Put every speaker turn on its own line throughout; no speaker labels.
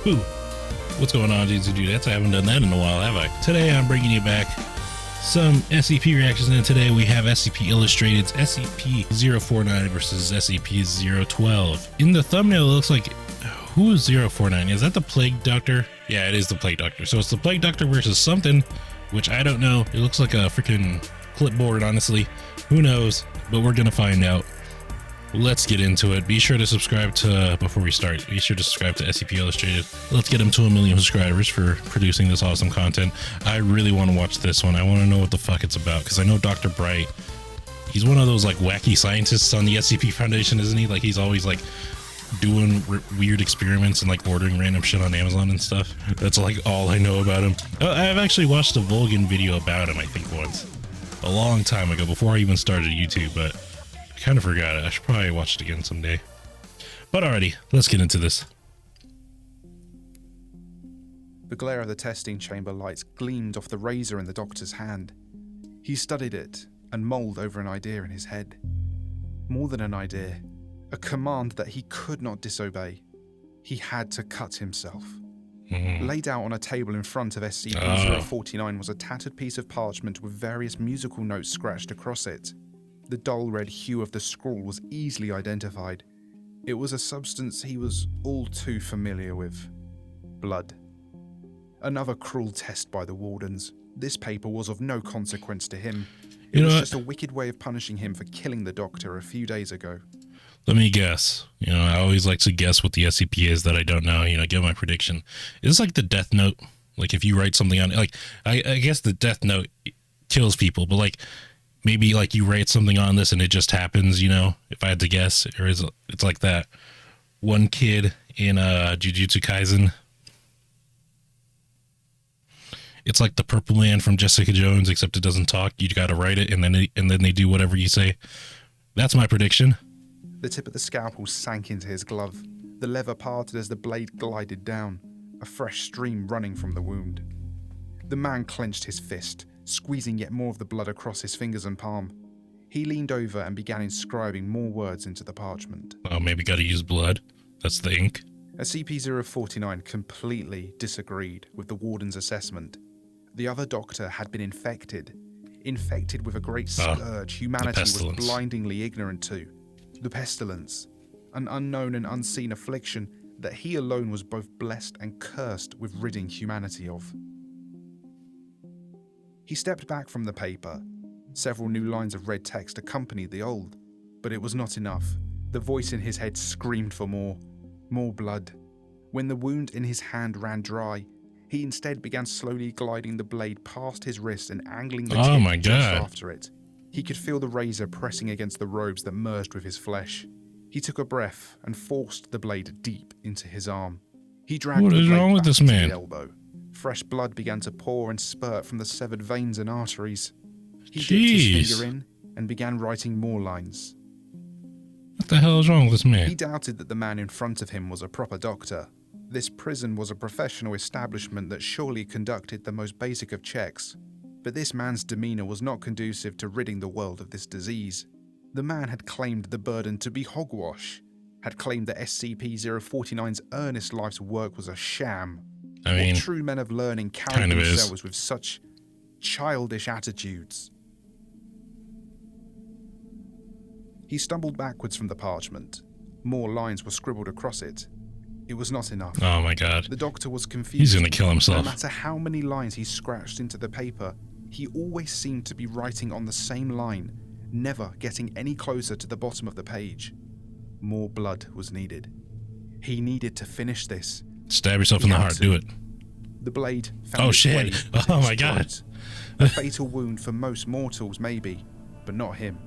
Ooh, what's going on, dudes and dudettes? I haven't done that in a while, have I? Today I'm bringing you back some SCP reactions, and today we have SCP Illustrated's SCP-049 versus SCP-012. In the thumbnail, it looks like, who is 049? Is that the Plague Doctor? Yeah, it is the Plague Doctor. So it's the Plague Doctor versus something, which I don't know. It looks like a freaking clipboard, honestly. Who knows? But we're gonna find out. Let's get into it. Be sure to subscribe to, before we start, be sure to subscribe to SCP Illustrated. Let's get them to 1 million subscribers for producing this awesome content. I really want to watch this one. I want to know what the fuck it's about, because I know Dr. Bright, he's one of those like wacky scientists on the SCP Foundation, isn't he? Like he's always like doing weird experiments and like ordering random shit on Amazon and stuff. That's like all I know about him. I've actually watched a Vulcan video about him, I think once, a long time ago, before I even started YouTube, but I kind of forgot it. I should probably watch it again someday. But alrighty, let's get into this.
The glare of the testing chamber lights gleamed off the razor in the doctor's hand. He studied it and mulled over an idea in his head. More than an idea, a command that he could not disobey. He had to cut himself. Laid out on a table in front of SCP-049 was a tattered piece of parchment with various musical notes scratched across it. The dull red hue of the scrawl was easily identified. It was a substance he was all too familiar with. Blood. Another cruel test by the wardens. This paper was of no consequence to him. It was just a wicked way of punishing him for killing the doctor a few days ago.
Let me guess. I always like to guess what the SCP is that I don't know. Give my prediction. Is this like the Death Note? Like if you write something on, like, I guess the Death Note kills people, but like, maybe like you write something on this and it just happens, if I had to guess. Or is it's like that one kid in Jujutsu Kaisen. It's like the purple man from Jessica Jones, except it doesn't talk. You got to write it and then they do whatever you say. That's my prediction.
The tip of the scalpel sank into his glove. The leather parted as the blade glided down, a fresh stream running from the wound. The man clenched his fist, squeezing yet more of the blood across his fingers and palm. He leaned over and began inscribing more words into the parchment. Oh, maybe gotta use blood. That's the ink. SCP-049 completely disagreed with the warden's assessment. The other doctor had been infected with a great scourge humanity was blindingly ignorant to. The pestilence, an unknown and unseen affliction that he alone was both blessed and cursed with ridding humanity of. He stepped back from the paper. Several new lines of red text accompanied the old, but it was not enough. The voice in his head screamed for more blood. When the wound in his hand ran dry, he instead began slowly gliding the blade past his wrist and angling the tip just after it. He could feel the razor pressing against the robes that merged with his flesh. He took a breath and forced the blade deep into his arm. He dragged the blade back to the elbow. Fresh blood began to pour and spurt from the severed veins and arteries. He dipped his finger in and began writing more lines.
What the hell is wrong with this man?
He doubted that the man in front of him was a proper doctor. This prison was a professional establishment that surely conducted the most basic of checks. But this man's demeanor was not conducive to ridding the world of this disease. The man had claimed the burden to be hogwash, had claimed that SCP-049's earnest life's work was a sham. I mean, what true men of learning carried themselves with such childish attitudes? He stumbled backwards from the parchment. More lines were scribbled across it. It was not enough. Oh my god. The doctor was confused.
He's gonna kill himself.
No matter how many lines he scratched into the paper, he always seemed to be writing on the same line, never getting any closer to the bottom of the page. More blood was needed. He needed to finish this.
Stab yourself in the heart. Do it.
The blade found its way into
oh my god.
A fatal wound for most mortals, maybe, but not him.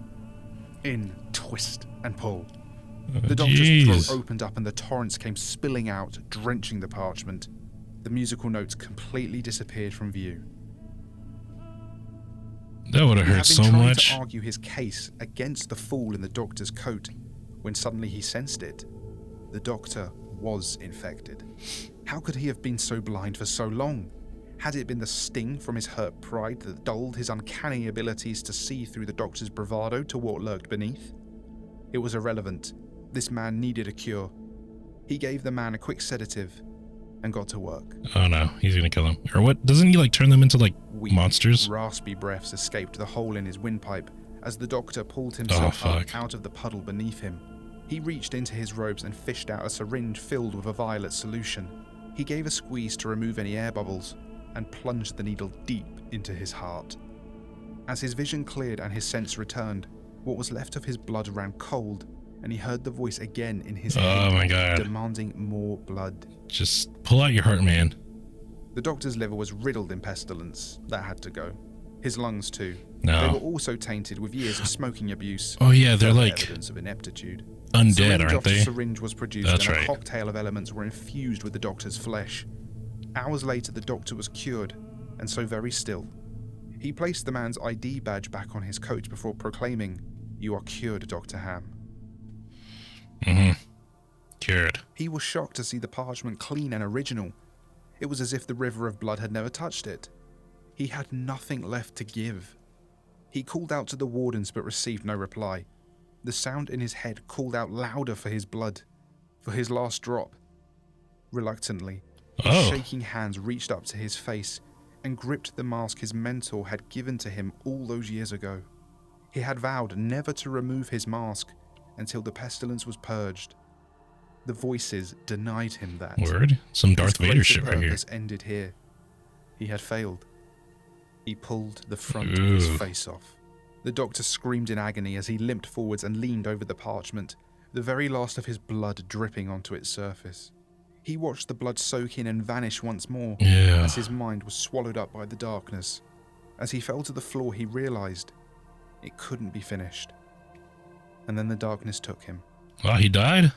In, twist, and pull. The doctor's throat opened up and the torrents came spilling out, drenching the parchment. The musical notes completely disappeared from view.
That would have hurt so much. He had been trying
to argue his case against the fool in the doctor's coat when suddenly he sensed it. The doctor was infected. How could he have been so blind for so long? Had it been the sting from his hurt pride that dulled his uncanny abilities to see through the doctor's bravado to what lurked beneath? It was irrelevant. This man needed a cure. He gave the man a quick sedative. and got to work.
Oh no, he's gonna kill him. Or what? Doesn't he like turn them into like
Weak,
monsters?
raspy breaths escaped the hole in his windpipe as the doctor pulled himself up out of the puddle beneath him. He reached into his robes and fished out a syringe filled with a violet solution. He gave a squeeze to remove any air bubbles and plunged the needle deep into his heart. As his vision cleared and his sense returned, what was left of his blood ran cold, and he heard the voice again in his head,
oh my god,
demanding more blood.
Just pull out your heart, man.
The doctor's liver was riddled in pestilence. That had to go. His lungs too.
No.
They were also tainted with years of smoking abuse.
Oh yeah, they're like
evidence of ineptitude.
undead, aren't they?
Syringe was produced
That's
and
right.
a cocktail of elements were infused with the doctor's flesh. Hours later, the doctor was cured, and so very still. He placed the man's ID badge back on his coat before proclaiming, "You are cured, Dr. Ham."
Cured.
He was shocked to see the parchment clean and original. It was as if the river of blood had never touched it. He had nothing left to give. He called out to the wardens but received no reply. The sound in his head called out louder for his blood, for his last drop. Reluctantly, his shaking hands reached up to his face and gripped the mask his mentor had given to him all those years ago. He had vowed never to remove his mask until the pestilence was purged. The voices denied him that.
Word? Some Darth
His
Vader shit right here.
purpose ended here. He had failed. He pulled the front of his face off. The doctor screamed in agony as he limped forwards and leaned over the parchment, the very last of his blood dripping onto its surface. He watched the blood soak in and vanish once more as his mind was swallowed up by the darkness. As he fell to the floor, he realized it couldn't be finished. And then the darkness took him.
Oh, he died?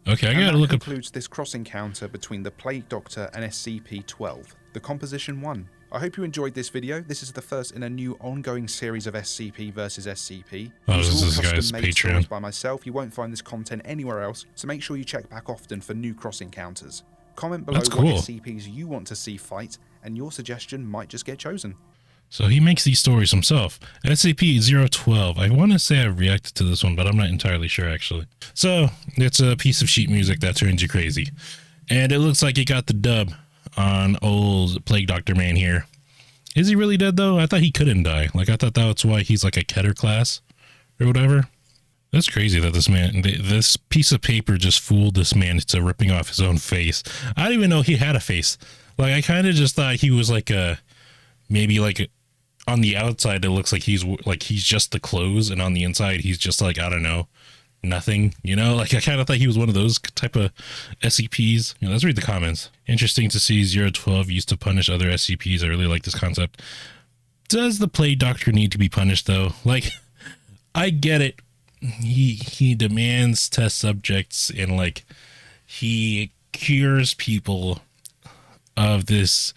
Okay, I gotta look up.
That concludes this cross encounter between the Plague Doctor and SCP-12, the Composition 1. I hope you enjoyed this video. This is the first in a new ongoing series of SCP versus SCP.
Oh,
These
this
are all
is this guy's
custom-made stories
Patreon.
by myself. You won't find this content anywhere else, so make sure you check back often for new cross encounters. Comment below
That's
what
cool.
SCPs you want to see fight, and your suggestion might just get chosen.
So he makes these stories himself. SCP-012. I want to say I reacted to this one, but I'm not entirely sure actually. So it's a piece of sheet music that turns you crazy. And it looks like it got the dub on old Plague Doctor man here. Is he really dead though? I thought he couldn't die. Like I thought that's why he's like a Keter class or whatever. That's crazy that this man, this piece of paper just fooled this man into ripping off his own face. I didn't even know he had a face. Like I kind of just thought he was like a, maybe like on the outside it looks like he's just the clothes, and on the inside he's just like, I don't know, nothing, you know? Like I kind of thought he was one of those type of SCPs. You know, let's read the comments. Interesting to see 012 used to punish other SCPs. I really like this concept. Does the Plague Doctor need to be punished though? Like I get it. He demands test subjects and like he cures people of this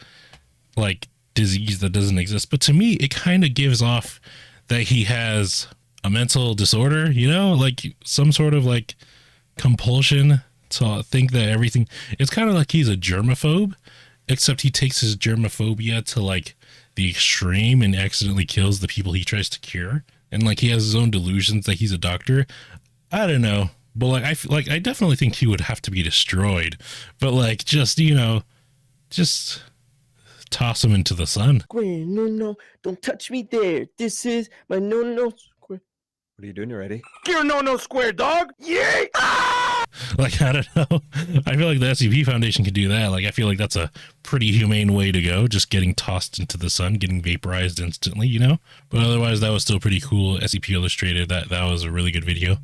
like disease that doesn't exist, but to me it kind of gives off that he has a mental disorder, you know, like some sort of like compulsion to think that everything, it's kind of like he's a germaphobe, except he takes his germophobia to like the extreme and accidentally kills the people he tries to cure, and like he has his own delusions that he's a doctor. I don't know, but like I definitely think he would have to be destroyed, but like just, you know, just toss him into the sun.
Square, no, don't touch me there. This is my no square.
What are you doing already?
You're no square, dog. Yeah. Ah!
Like, I don't know. I feel like the SCP Foundation could do that. Like, I feel like that's a pretty humane way to go. Just getting tossed into the sun, getting vaporized instantly, you know? But otherwise, that was still pretty cool. SCP Illustrated, that was a really good video.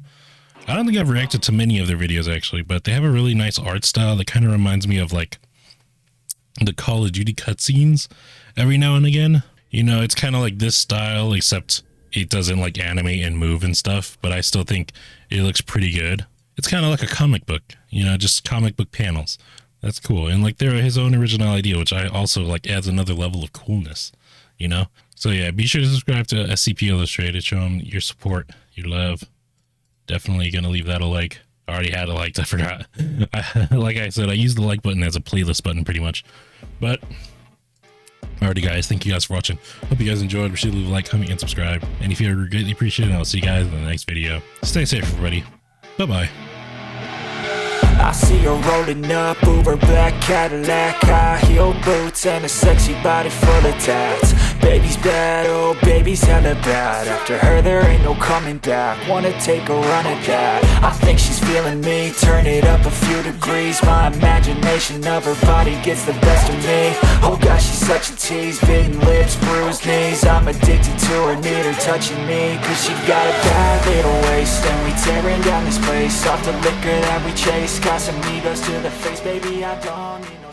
I don't think I've reacted to many of their videos, actually, but they have a really nice art style that kind of reminds me of, like, the Call of Duty cutscenes every now and again. You know, it's kind of like this style, except it doesn't like animate and move and stuff, but I still think it looks pretty good. It's kind of like a comic book, you know, just comic book panels. That's cool. And like they're his own original idea, which I also like adds another level of coolness, you know? So yeah, be sure to subscribe to SCP Illustrated, show them your support, your love. Definitely gonna leave that a like. I already had a like, I forgot. Like I said, I use the like button as a playlist button pretty much. But alrighty guys, thank you guys for watching. Hope you guys enjoyed. Be sure to leave a like, comment, and subscribe. And if you ever greatly appreciate it, I'll see you guys in the next video. Stay safe, everybody. Bye-bye.
I see her rolling up, Uber black Cadillac, high heel boots and a sexy body full of tats. Baby's bad, oh baby's hella bad. After her there ain't no coming back. Wanna take a run at that. I think she's feeling me, turn it up a few degrees. My imagination of her body gets the best of me. Oh gosh, she's such a tease, bitten lips, bruised knees. I'm addicted to her, need her touching me, cause she got a bad little waist. And we tearing down this place off the liquor that we chase. Casamigos to the face, baby, I don't need no